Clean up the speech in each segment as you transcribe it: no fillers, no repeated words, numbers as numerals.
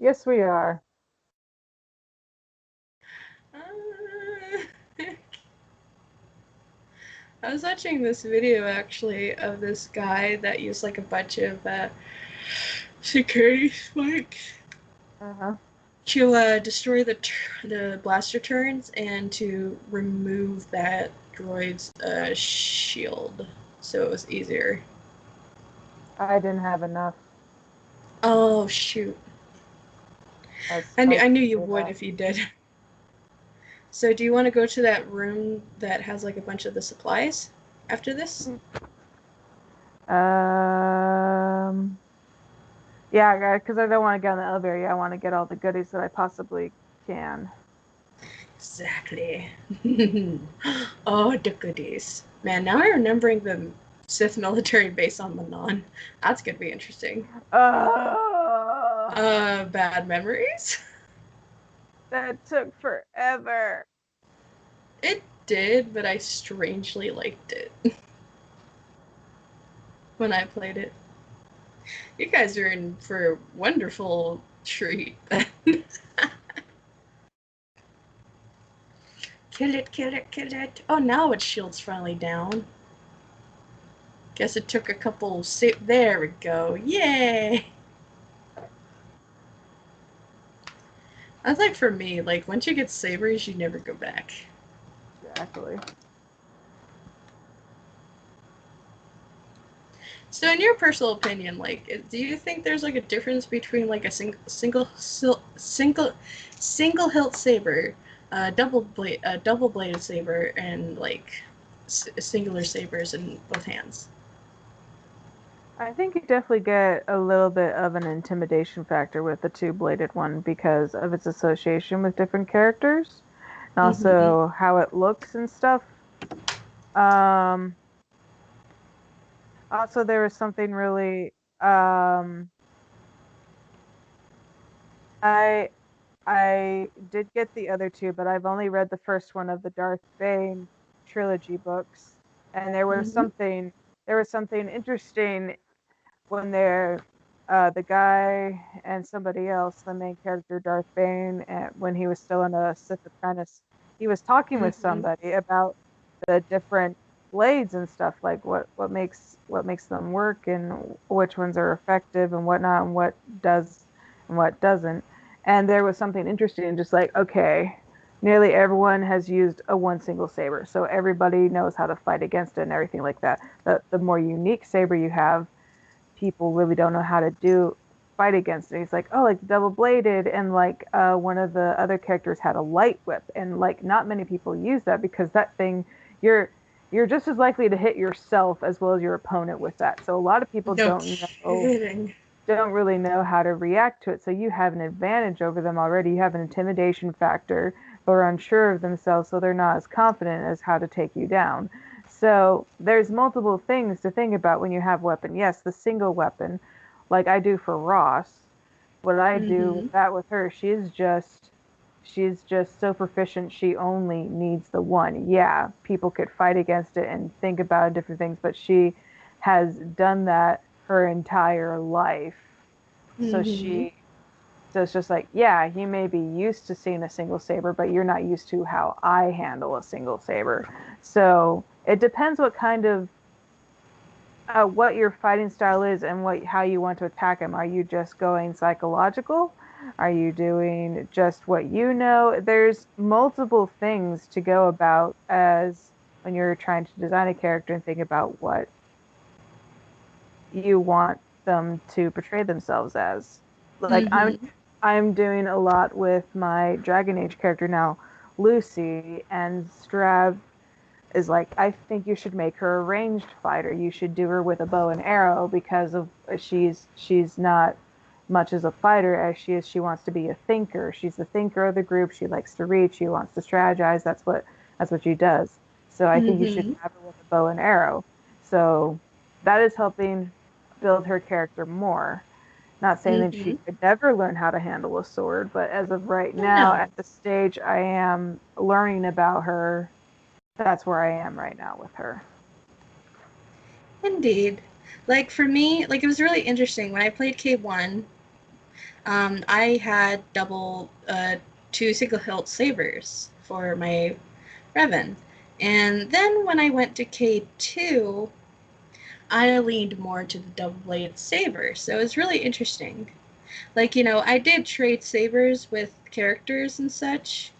Yes, we are. Uh, I was watching this video actually of this guy that used like a bunch of security spikes Uh-huh. to destroy the blaster turrets and to remove that droid's shield, so it was easier. I didn't have enough. Oh shoot! As I spikes knew you for would that. if you did. So do you want to go to that room that has like a bunch of the supplies after this? Um, yeah, because I don't want to get on the elevator. Yeah, I want to get all the goodies that I possibly can. Exactly. Oh, the goodies. Man, now I'm remembering the Sith military base on Manon. That's gonna be interesting. Oh, Bad memories? that took forever. It did, but I strangely liked it when I played it. You guys are in for a wonderful treat. Kill it, kill it, kill it. Oh, now its shield's finally down. Guess it took a couple. There we go. Yay! That's like for me, like once you get sabers, you never go back. Exactly. So, in your personal opinion, like, do you think there's like a difference between like a single hilt saber, double bladed saber, and like singular sabers in both hands? I think you definitely get a little bit of an intimidation factor with the two-bladed one because of its association with different characters and Mm-hmm. also how it looks and stuff. Um, Also, there was something really I I did get the other two, but I've only read the first one of the Darth Bane trilogy books, and Mm-hmm. there was something interesting when the guy and somebody else, the main character Darth Bane, when he was still in a Sith apprentice, he was talking with Mm-hmm. somebody about the different blades and stuff, like what makes them work and which ones are effective and whatnot, and what does and what doesn't. And there was something interesting, just like, okay, nearly everyone has used a one single saber, so everybody knows how to fight against it and everything like that. The more unique saber you have, people really don't know how to do fight against it. He's like, oh, like double bladed, and like one of the other characters had a light whip, and like not many people use that because that thing, you're you're just as likely to hit yourself as well as your opponent with that. So a lot of people No know kidding. don't really know how to react to it. So you have an advantage over them already. You have an intimidation factor, but are unsure of themselves, so they're not as confident as how to take you down. So there's multiple things to think about when you have weapon. Yes, the single weapon, like I do for Ross, what I do Mm-hmm. with that with her, she's just so proficient she only needs the one. Yeah, people could fight against it and think about different things, but she has done that her entire life. So Mm-hmm. she so it's just like, yeah, you may be used to seeing a single saber, but you're not used to how I handle a single saber. So it depends what your fighting style is and what how you want to attack him. Are you just going psychological? Are you doing just what you know? There's multiple things to go about as when you're trying to design a character and think about what you want them to portray themselves as. Like Mm-hmm. I'm doing a lot with my Dragon Age character now, Lucy, and Strav is like, I think you should make her a ranged fighter. You should do her with a bow and arrow because of she's not much as a fighter as she wants to be a thinker. She's the thinker of the group. She likes to read. She wants to strategize. That's what she does. So I think you should Mm-hmm. have her with a bow and arrow. So that is helping build her character more. Not saying that she Mm-hmm. could never learn how to handle a sword, but as of right now, No. at the stage I am learning about her, that's where I am right now with her. Indeed. Like for me, like it was really interesting when I played K1. I had two single hilt sabers for my Revan. And then when I went to K2, I leaned more to the double bladed saber. So it was really interesting. Like, I did trade sabers with characters and such.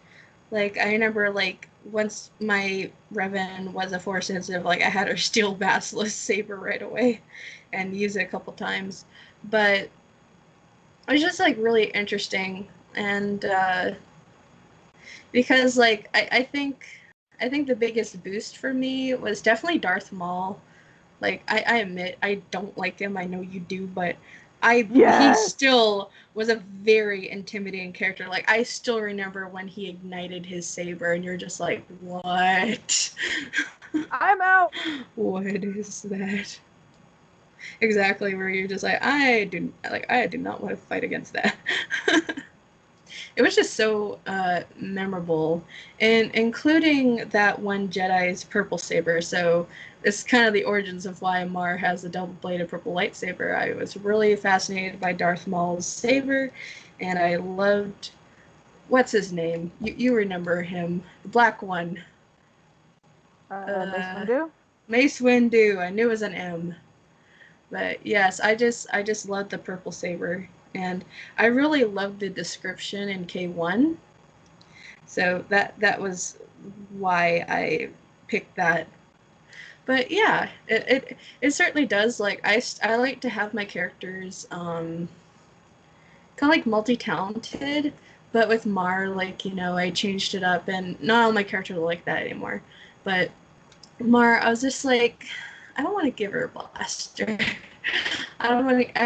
Like, I remember, like, once my Revan was a force sensitive, like, I had her steal Basilisk saber right away and use it a couple times. But it was just, like, really interesting. And, because, like, I think the biggest boost for me was definitely Darth Maul. Like, I admit I don't like him. I know you do, but he Yes. still was a very intimidating character. Like, I still remember when he ignited his saber, and you're just like, what? I'm out. What is that? Exactly, where you're just like, I do not want to fight against that. It was just so memorable, and including that one Jedi's purple saber. So it's kind of the origins of why Mar has the double-bladed purple lightsaber. I was really fascinated by Darth Maul's saber, and I loved what's his name? You remember him, the black one, Mace uh, Windu. Mace Windu. I knew it was an M. But yes, I just loved the purple saber, and I really loved the description in K1. So that was why I picked that. But yeah, it certainly does. Like, I like to have my characters kind of like multi-talented, but with Mar, like, I changed it up, and not all my characters are like that anymore. But Mar, I was just like, I don't want to give her a blaster. I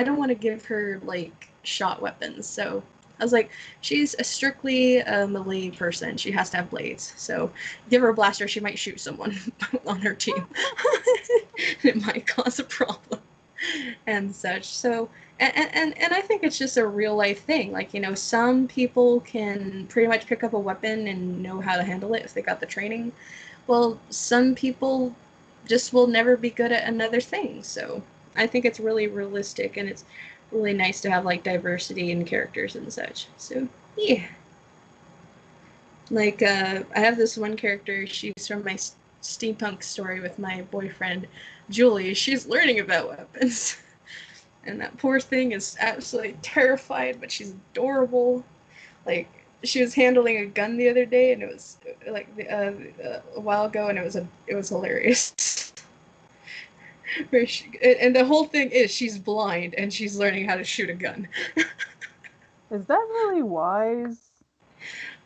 don't want to give her like shot weapons. So I was like, she's a strictly melee person. She has to have blades. So give her a blaster, she might shoot someone on her team. It might cause a problem and such. So and I think it's just a real life thing. Like, some people can pretty much pick up a weapon and know how to handle it if they got the training. Well, some people just will never be good at another thing. So I think it's really realistic, and it's really nice to have like diversity in characters and such. So yeah, like I have this one character. She's from my steampunk story with my boyfriend Julie. She's learning about weapons, and that poor thing is absolutely terrified, but she's adorable. Like, she was handling a gun the other day, and it was like a while ago, and it was hilarious. And the whole thing is she's blind and she's learning how to shoot a gun. Is that really wise?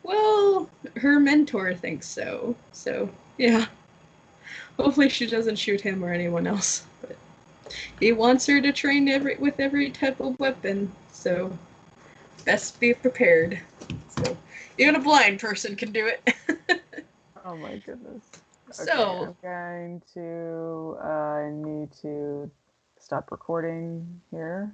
Well, her mentor thinks so. So yeah, hopefully she doesn't shoot him or anyone else. But he wants her to train with every type of weapon. So best be prepared. So even a blind person can do it. Oh my goodness. Okay, So I'm going to need to stop recording here.